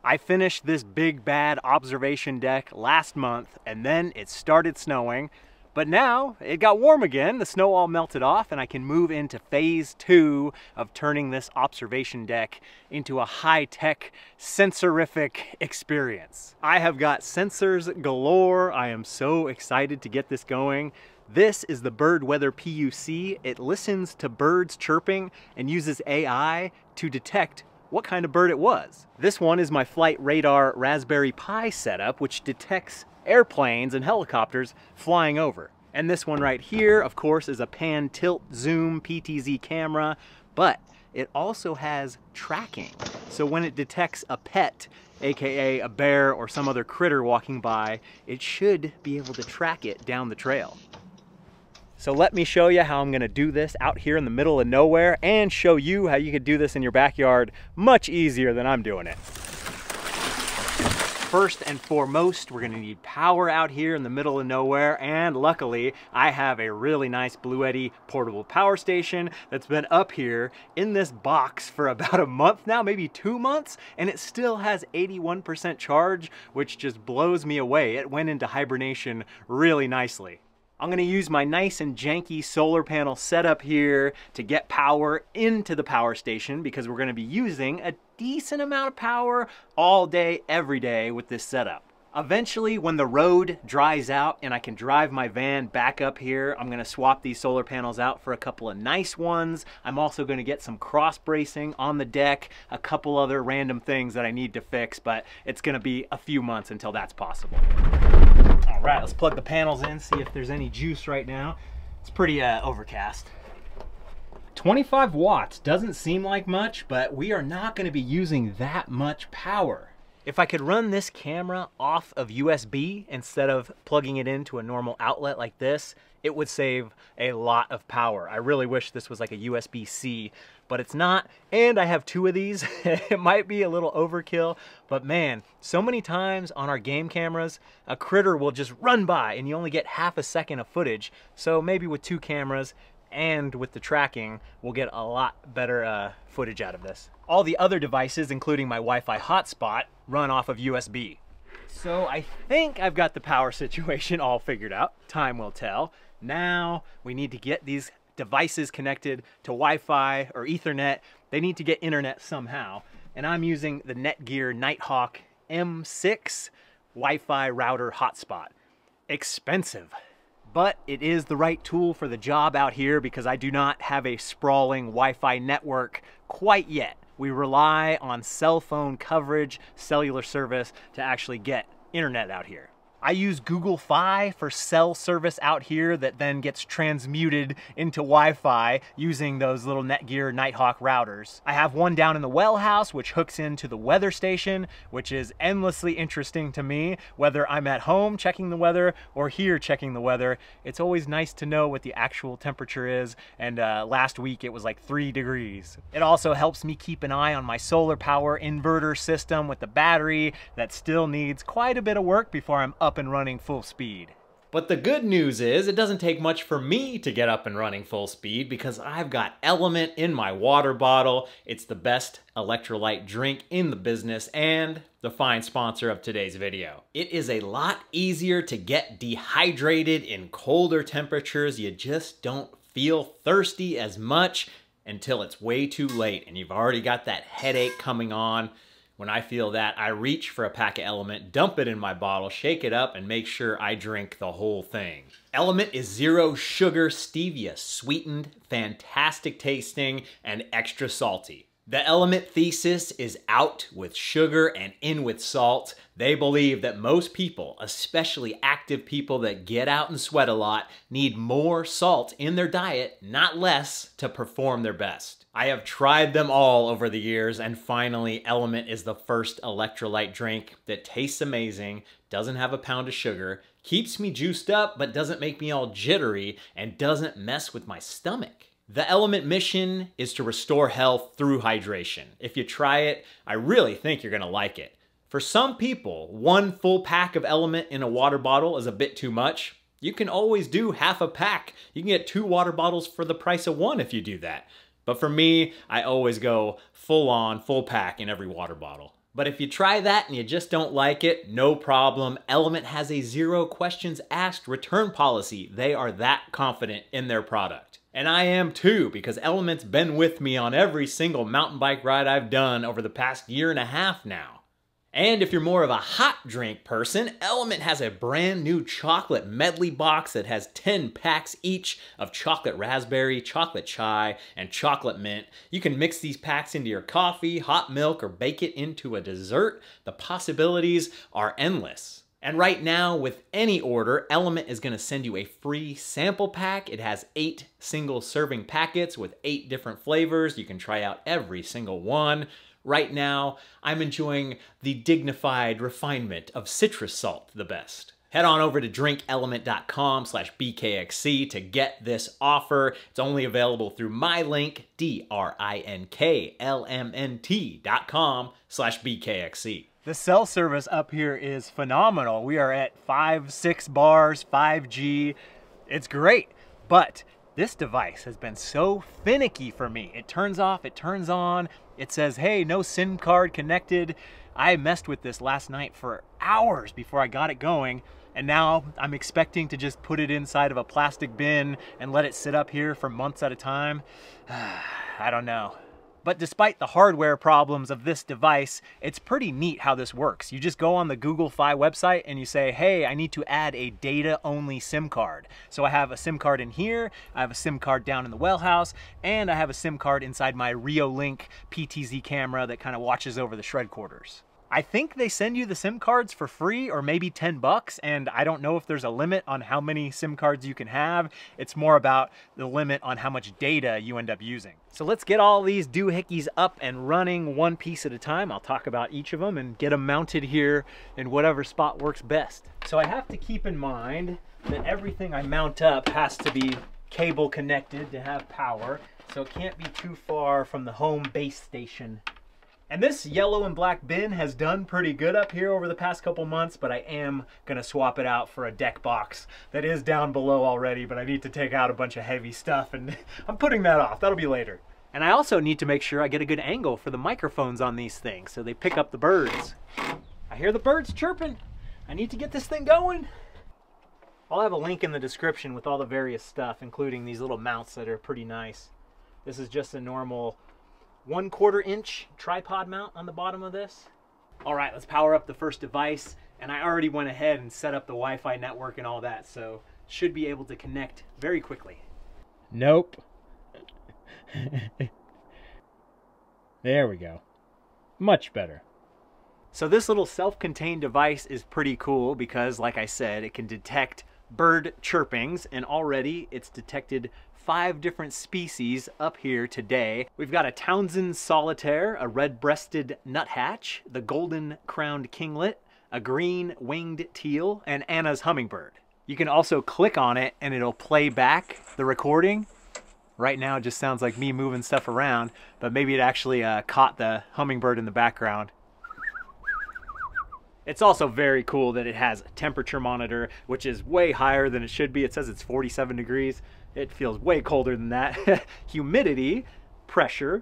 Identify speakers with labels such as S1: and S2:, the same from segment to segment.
S1: I finished this big bad observation deck last month and then it started snowing, but now it got warm again, the snow all melted off, and I can move into phase 2 of turning this observation deck into a high-tech, sensorific experience. I have got sensors galore. I am so excited to get this going. This is the Bird Weather PUC. It listens to birds chirping and uses AI to detect what kind of bird it was. This one is my Flight Radar Raspberry Pi setup, which detects airplanes and helicopters flying over. And this one right here, of course, is a pan tilt zoom PTZ camera, but it also has tracking. So when it detects a pet, AKA a bear or some other critter walking by, it should be able to track it down the trail. So let me show you how I'm gonna do this out here in the middle of nowhere and show you how you could do this in your backyard much easier than I'm doing it. First and foremost, we're gonna need power out here in the middle of nowhere, and luckily I have a really nice Bluetti portable power station that's been up here in this box for about a month now, maybe 2 months, and it still has 81% charge, which just blows me away. It went into hibernation really nicely. I'm gonna use my nice and janky solar panel setup here to get power into the power station, because we're gonna be using a decent amount of power all day, every day with this setup. Eventually, when the road dries out and I can drive my van back up here, I'm gonna swap these solar panels out for a couple of nice ones. I'm also gonna get some cross bracing on the deck, a couple other random things that I need to fix, but it's gonna be a few months until that's possible. All right, let's plug the panels in, see if there's any juice right now. It's pretty overcast. 25 watts doesn't seem like much, but we are not going to be using that much power. If I could run this camera off of USB instead of plugging it into a normal outlet like this, it would save a lot of power. I really wish this was like a USB-C, but it's not, and I have 2 of these. It might be a little overkill, but man, so many times on our game cameras, a critter will just run by and you only get half a second of footage. So maybe with 2 cameras and with the tracking, we'll get a lot better footage out of this. All the other devices, including my Wi-Fi hotspot, run off of USB. So I think I've got the power situation all figured out. Time will tell. Now we need to get these devices connected to Wi-Fi or Ethernet. They need to get internet somehow. And I'm using the Netgear Nighthawk M6 Wi-Fi router hotspot. Expensive, but it is the right tool for the job out here because I do not have a sprawling Wi-Fi network quite yet. We rely on cell phone coverage, cellular service to actually get internet out here. I use Google Fi for cell service out here that then gets transmuted into Wi-Fi using those little Netgear Nighthawk routers. I have one down in the well house which hooks into the weather station, which is endlessly interesting to me, whether I'm at home checking the weather or here checking the weather. It's always nice to know what the actual temperature is, and last week it was like 3 degrees. It also helps me keep an eye on my solar power inverter system with the battery that still needs quite a bit of work before I'm up and running full speed. But the good news is it doesn't take much for me to get up and running full speed because I've got Element in my water bottle. It's the best electrolyte drink in the business and the fine sponsor of today's video. It is a lot easier to get dehydrated in colder temperatures. You just don't feel thirsty as much until it's way too late and you've already got that headache coming on. When I feel that, I reach for a pack of Element, dump it in my bottle, shake it up, and make sure I drink the whole thing. Element is 0 sugar stevia, sweetened, fantastic tasting, and extra salty. The Element thesis is out with sugar and in with salt. They believe that most people, especially active people that get out and sweat a lot, need more salt in their diet, not less, to perform their best. I have tried them all over the years, and finally Element is the first electrolyte drink that tastes amazing, doesn't have a pound of sugar, keeps me juiced up but doesn't make me all jittery, and doesn't mess with my stomach. The Element mission is to restore health through hydration. If you try it, I really think you're gonna like it. For some people, 1 full pack of Element in a water bottle is a bit too much. You can always do half a pack. You can get 2 water bottles for the price of 1 if you do that. But for me, I always go full on, full pack in every water bottle. But if you try that and you just don't like it, no problem. Element has a 0 questions asked return policy. They are that confident in their product. And I am too, because Element's been with me on every single mountain bike ride I've done over the past 1.5 years now. And if you're more of a hot drink person, Element has a brand new chocolate medley box that has 10 packs each of chocolate raspberry, chocolate chai, and chocolate mint. You can mix these packs into your coffee, hot milk, or bake it into a dessert. The possibilities are endless. And right now, with any order, Element is going to send you a free sample pack. It has 8 single serving packets with 8 different flavors. You can try out every single one. Right now, I'm enjoying the dignified refinement of citrus salt the best. Head on over to drinkelement.com/BKXC to get this offer. It's only available through my link, drinklmnt.com/BKXC. The cell service up here is phenomenal. We are at 5-6 bars, 5G. It's great, but this device has been so finicky for me. It turns off, it turns on. It says, hey, no SIM card connected. I messed with this last night for hours before I got it going. And now I'm expecting to just put it inside of a plastic bin and let it sit up here for months at a time. I don't know. But despite the hardware problems of this device, it's pretty neat how this works. You just go on the Google Fi website and you say, hey, I need to add a data-only SIM card. So I have a SIM card in here, I have a SIM card down in the well house, and I have a SIM card inside my Reolink PTZ camera that kind of watches over the shred quarters. I think they send you the SIM cards for free or maybe 10 bucks, and I don't know if there's a limit on how many SIM cards you can have. It's more about the limit on how much data you end up using. So let's get all these doohickeys up and running one piece at a time. I'll talk about each of them and get them mounted here in whatever spot works best. So I have to keep in mind that everything I mount up has to be cable connected to have power, so it can't be too far from the home base station. And this yellow and black bin has done pretty good up here over the past couple months, but I am gonna swap it out for a deck box that is down below already, but I need to take out a bunch of heavy stuff, and I'm putting that off. That'll be later. And I also need to make sure I get a good angle for the microphones on these things so they pick up the birds. I hear the birds chirping. I need to get this thing going. I'll have a link in the description with all the various stuff, including these little mounts that are pretty nice. This is just a normal 1/4 inch tripod mount on the bottom of this. All right, let's power up the first device. And I already went ahead and set up the Wi-Fi network and all that, so should be able to connect very quickly. Nope. There we go. Much better. So this little self-contained device is pretty cool because, like I said, it can detect bird chirpings, and already it's detected 5 different species up here today. We've got a Townsend solitaire, a red-breasted nuthatch, the golden-crowned kinglet, a green-winged teal, and Anna's hummingbird. You can also click on it and it'll play back the recording. Right now it just sounds like me moving stuff around, but maybe it actually caught the hummingbird in the background. It's also very cool that it has a temperature monitor, which is way higher than it should be. It says it's 47 degrees. It feels way colder than that. Humidity, pressure,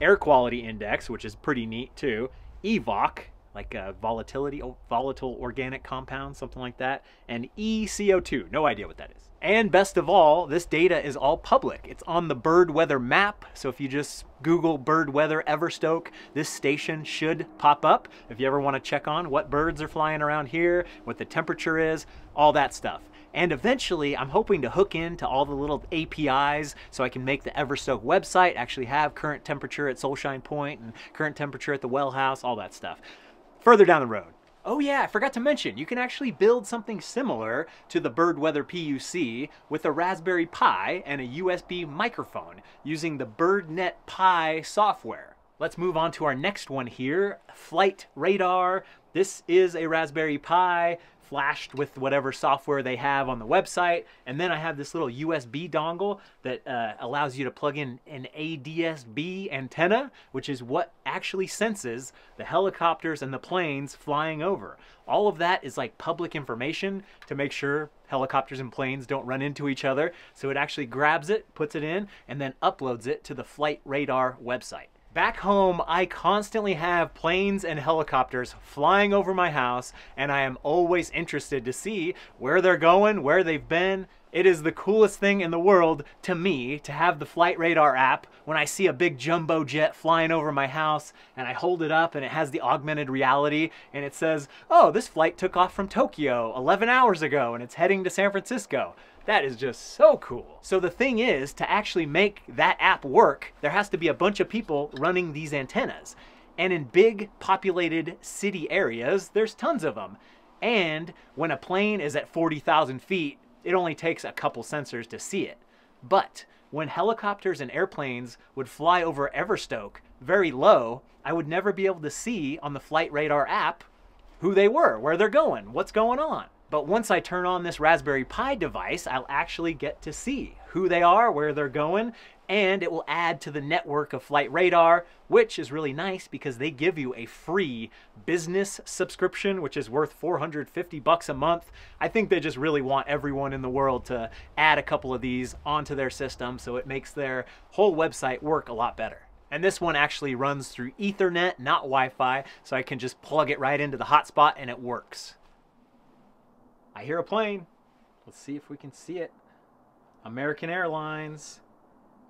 S1: air quality index, which is pretty neat too. EVOC, like volatility, volatile organic compound, something like that. And ECO2, no idea what that is. And best of all, this data is all public. It's on the bird weather map. So if you just Google bird weather Everstoke, this station should pop up. If you ever want to check on what birds are flying around here, what the temperature is, all that stuff. And eventually, I'm hoping to hook into all the little APIs so I can make the Everstoke website actually have current temperature at Solshine Point and current temperature at the well house, all that stuff. Further down the road. Oh yeah, I forgot to mention, you can actually build something similar to the Bird Weather PUC with a Raspberry Pi and a USB microphone using the BirdNet Pi software. Let's move on to our next one here, Flight Radar. This is a Raspberry Pi flashed with whatever software they have on the website. And then I have this little USB dongle that allows you to plug in an ADS-B antenna, which is what actually senses the helicopters and the planes flying over. All of that is like public information to make sure helicopters and planes don't run into each other. So it actually grabs it, puts it in, and then uploads it to the Flight Radar website. Back home, I constantly have planes and helicopters flying over my house, and I am always interested to see where they're going, where they've been. It is the coolest thing in the world to me to have the Flight Radar app when I see a big jumbo jet flying over my house and I hold it up and it has the augmented reality and it says, oh, this flight took off from Tokyo 11 hours ago and it's heading to San Francisco. That is just so cool. So the thing is, to actually make that app work, there has to be a bunch of people running these antennas. And in big populated city areas, there's tons of them. And when a plane is at 40,000 feet, it only takes a couple sensors to see it. But when helicopters and airplanes would fly over Everstoke very low, I would never be able to see on the Flight Radar app who they were, where they're going, what's going on. But once I turn on this Raspberry Pi device, I'll actually get to see who they are, where they're going, and it will add to the network of Flight Radar, which is really nice because they give you a free business subscription, which is worth $450 a month. I think they just really want everyone in the world to add a couple of these onto their system so it makes their whole website work a lot better. And this one actually runs through Ethernet, not Wi-Fi, so I can just plug it right into the hotspot and it works. I hear a plane. Let's see if we can see it. American Airlines,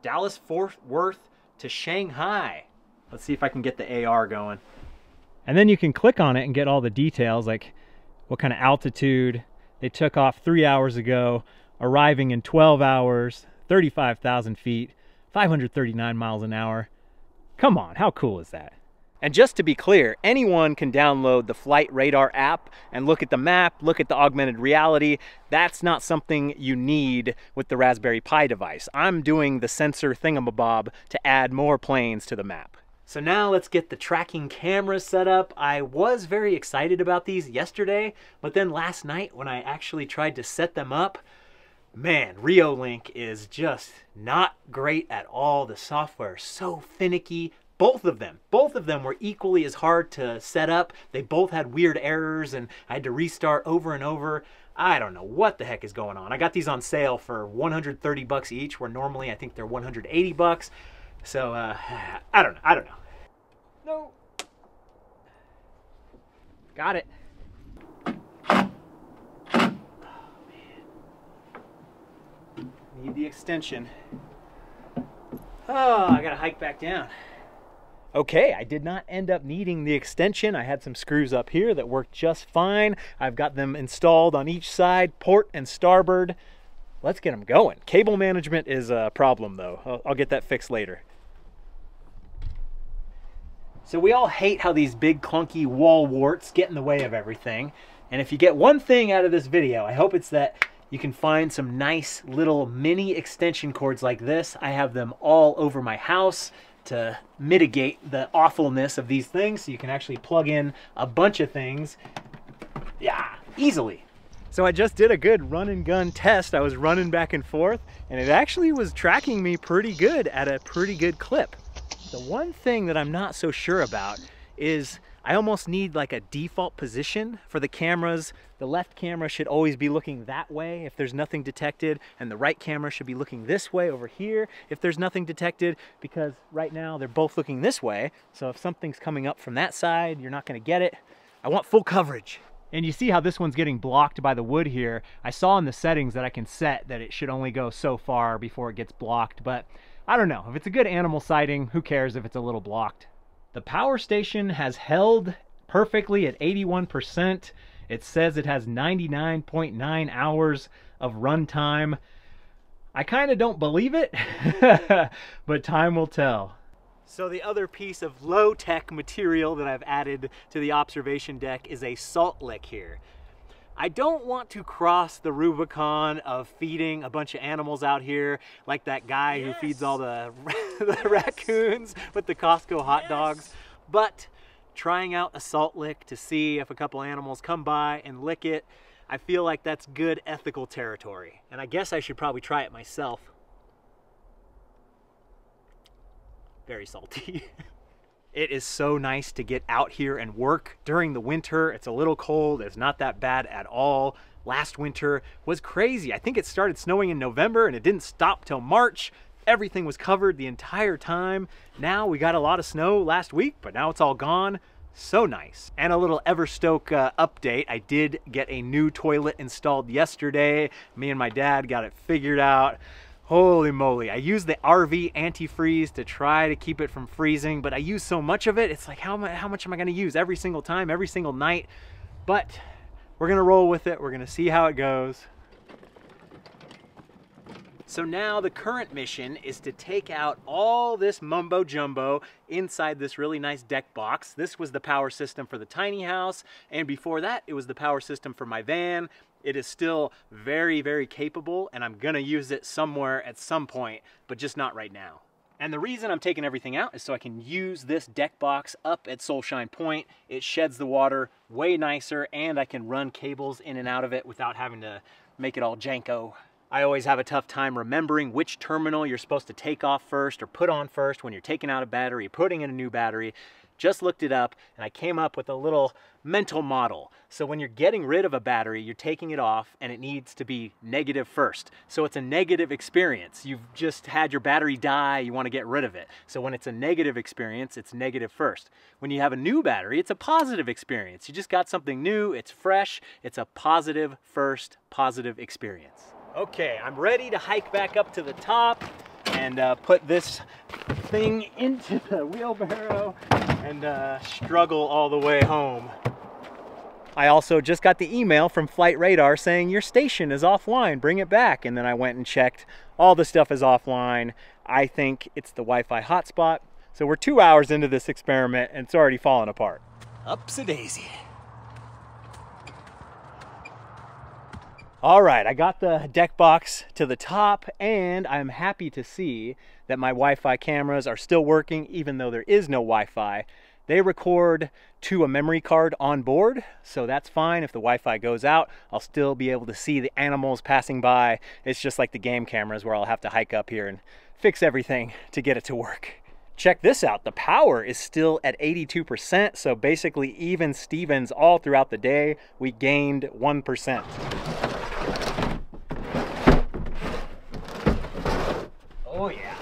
S1: Dallas Fort Worth to Shanghai. Let's see if I can get the AR going. And then you can click on it and get all the details, like what kind of altitude. They took off 3 hours ago, arriving in 12 hours, 35,000 feet, 539 miles an hour. Come on, how cool is that? And just to be clear, anyone can download the Flight Radar app and look at the map, look at the augmented reality. That's not something you need with the Raspberry Pi device. I'm doing the sensor thingamabob to add more planes to the map. So now let's get the tracking cameras set up. I was very excited about these yesterday, but then last night when I actually tried to set them up, man, Reolink is just not great at all. The software is so finicky. Both of them were equally as hard to set up. They both had weird errors and I had to restart over and over. I don't know what the heck is going on. I got these on sale for 130 bucks each, where normally I think they're 180 bucks. So, I don't know. No. Got it. Oh, man. Need the extension. Oh, I gotta hike back down. Okay, I did not end up needing the extension. I had some screws up here that worked just fine. I've got them installed on each side, port and starboard. Let's get them going. Cable management is a problem though. I'll get that fixed later. So we all hate how these big clunky wall warts get in the way of everything. And if you get one thing out of this video, I hope it's that you can find some nice little mini extension cords like this. I have them all over my house to mitigate the awfulness of these things, so you can actually plug in a bunch of things, yeah, easily. So I just did a good run and gun test. I was running back and forth and it actually was tracking me pretty good at a pretty good clip. The one thing that I'm not so sure about is I almost need like a default position for the cameras. The left camera should always be looking that way if there's nothing detected, and the right camera should be looking this way over here if there's nothing detected, because right now they're both looking this way. So if something's coming up from that side, you're not gonna get it. I want full coverage. And you see how this one's getting blocked by the wood here. I saw in the settings that I can set that it should only go so far before it gets blocked, but I don't know. If it's a good animal sighting, who cares if it's a little blocked? The power station has held perfectly at 81%. It says it has 99.9 hours of runtime. I kind of don't believe it, but time will tell. So the other piece of low-tech material that I've added to the observation deck is a salt lick here. I don't want to cross the Rubicon of feeding a bunch of animals out here, like that guy who feeds all the raccoons with the Costco hot dogs, but trying out a salt lick to see if a couple animals come by and lick it, I feel like that's good ethical territory. And I guess I should probably try it myself. Very salty. It is so nice to get out here and work during the winter. It's a little cold. It's not that bad at all. Last winter was crazy. I think it started snowing in November and it didn't stop till March. everything was covered the entire time. Now we got a lot of snow last week, but now it's all gone. So nice. And a little Everstoke update. I did get a new toilet installed yesterday. Me and my dad got it figured out. Holy moly. I used the RV antifreeze to try to keep it from freezing, but I use so much of it. It's like, how much am I gonna use every single time, every single night? But we're gonna roll with it. We're gonna see how it goes. So now the current mission is to take out all this mumbo jumbo inside this really nice deck box. This was the power system for the tiny house, and before that it was the power system for my van. It is still very, very capable, and I'm gonna use it somewhere at some point, but just not right now. And the reason I'm taking everything out is so I can use this deck box up at Solshine Point. It sheds the water way nicer, and I can run cables in and out of it without having to make it all janko. I always have a tough time remembering which terminal you're supposed to take off first or put on first when you're taking out a battery, putting in a new battery. Just looked it up and I came up with a little mental model. So when you're getting rid of a battery, you're taking it off and it needs to be negative first. So it's a negative experience. You've just had your battery die, you want to get rid of it. So when it's a negative experience, it's negative first. When you have a new battery, it's a positive experience. You just got something new, it's fresh, it's a positive first, positive experience. Okay, I'm ready to hike back up to the top and put this thing into the wheelbarrow and struggle all the way home. I also just got the email from Flight Radar saying your station is offline, bring it back. And then I went and checked, all the stuff is offline. I think it's the Wi-Fi hotspot. So we're 2 hours into this experiment and it's already falling apart. Upsy-daisy. All right, I got the deck box to the top and I'm happy to see that my Wi-Fi cameras are still working even though there is no Wi-Fi. They record to a memory card on board, so that's fine. If the Wi-Fi goes out, I'll still be able to see the animals passing by. It's just like the game cameras where I'll have to hike up here and fix everything to get it to work. Check this out, the power is still at 82%, so basically even Stevens all throughout the day, we gained 1%. Oh yeah,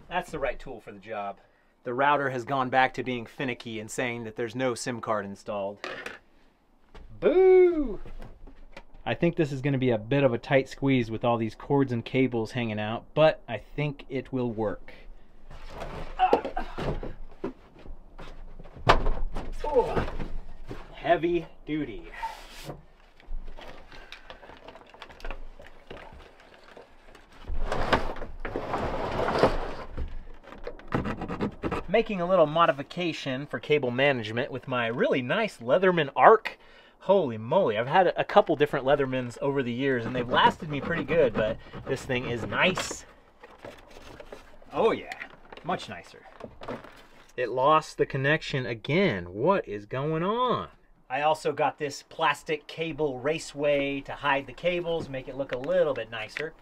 S1: that's the right tool for the job. The router has gone back to being finicky and saying that there's no SIM card installed. Boo! I think this is going to be a bit of a tight squeeze with all these cords and cables hanging out, but I think it will work. Oh, heavy duty. Making a little modification for cable management with my really nice Leatherman Arc. Holy moly, I've had a couple different Leathermans over the years and they've lasted me pretty good, but this thing is nice. Oh yeah, much nicer. It lost the connection again. What is going on? I also got this plastic cable raceway to hide the cables, make it look a little bit nicer.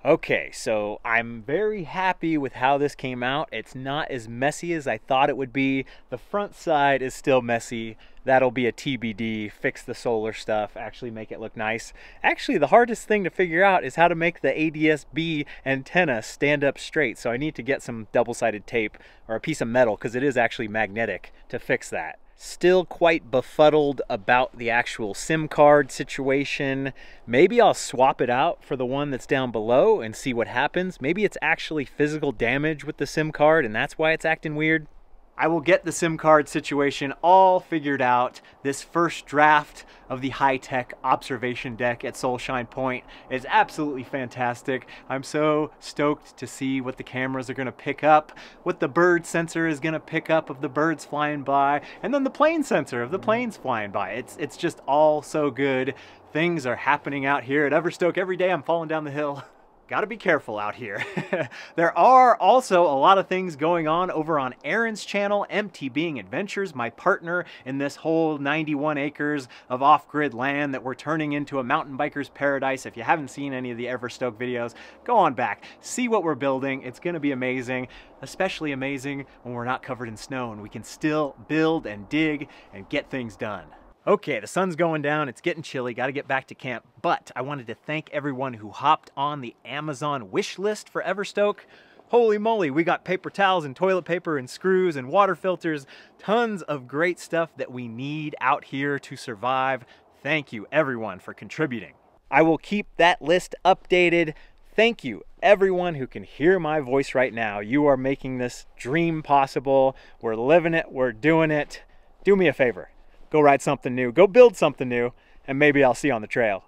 S1: Okay, so I'm very happy with how this came out. It's not as messy as I thought it would be. The front side is still messy. That'll be a TBD, fix the solar stuff, actually make it look nice. Actually, the hardest thing to figure out is how to make the ADS-B antenna stand up straight. So I need to get some double-sided tape or a piece of metal because it is actually magnetic to fix that. Still quite befuddled about the actual SIM card situation. Maybe I'll swap it out for the one that's down below and see what happens. Maybe it's actually physical damage with the SIM card and that's why it's acting weird. I will get the SIM card situation all figured out. This first draft of the high-tech observation deck at Solshine Point is absolutely fantastic. I'm so stoked to see what the cameras are gonna pick up, what the bird sensor is gonna pick up of the birds flying by, and then the plane sensor of the planes flying by. It's just all so good. Things are happening out here at Everstoke every day. I'm falling down the hill. Gotta be careful out here. There are also a lot of things going on over on Aaron's channel, MTBing Adventures, my partner in this whole 91 acres of off-grid land that we're turning into a mountain biker's paradise. If you haven't seen any of the Everstoke videos, go on back, see what we're building. It's gonna be amazing, especially amazing when we're not covered in snow and we can still build and dig and get things done. Okay, the sun's going down, it's getting chilly, gotta get back to camp, but I wanted to thank everyone who hopped on the Amazon wish list for Everstoke. Holy moly, we got paper towels and toilet paper and screws and water filters, tons of great stuff that we need out here to survive. Thank you everyone for contributing. I will keep that list updated. Thank you everyone who can hear my voice right now. You are making this dream possible. We're living it, we're doing it. Do me a favor. Go ride something new, go build something new, and maybe I'll see you on the trail.